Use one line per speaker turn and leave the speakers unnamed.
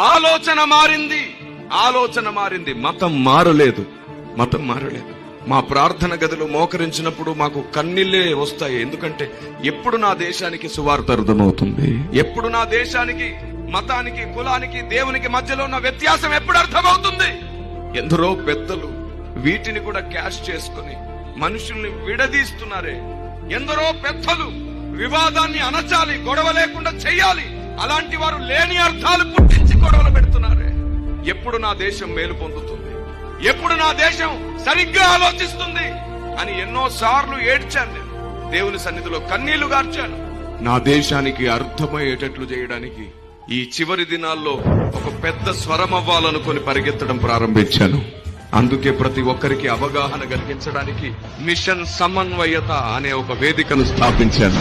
ఆలోచన మారింది, ఆలోచన మారింది. మతం మారలేదు. మా ప్రార్థన గదిలో మోకరించినప్పుడు మాకు కన్నీళ్లే వస్తాయి. ఎందుకంటే ఎప్పుడు నా దేశానికి సువార్త అర్థమవుతుంది, ఎప్పుడు నా దేశానికి, మతానికి, కులానికి, దేవునికి మధ్యలో ఉన్న వ్యత్యాసం ఎప్పుడు అర్థమవుతుంది. ఎందరో పెద్దలు వీటిని కూడా క్యాష్ చేసుకుని మనుషుల్ని విడదీస్తున్నారే. ఎందరో పెద్దలు వివాదాన్ని అణచాలి, గొడవ లేకుండా చెయ్యాలి, అలాంటి వారు లేని అర్థాలు పుట్టించి గొడవలు పెడుతున్నారే. ఎప్పుడు నా దేశం మేలు పొందుతుంది, ఎప్పుడు నా దేశం సరిగ్గా ఆలోచిస్తుంది అని ఎన్నో సార్లు ఏడ్చాను. నేను దేవుని సన్నిధిలో కన్నీళ్లు గార్చాను. నా దేశానికి అర్థమయ్యేటట్లు చేయడానికి ఈ చివరి దినాల్లో ఒక పెద్ద స్వరం అవ్వాలనుకొని పరిగెత్తడం ప్రారంభించాను. అందుకే ప్రతి ఒక్కరికి అవగాహన కలిగించడానికి మిషన్ సమన్వయత అనే ఒక వేదికను స్థాపించాను.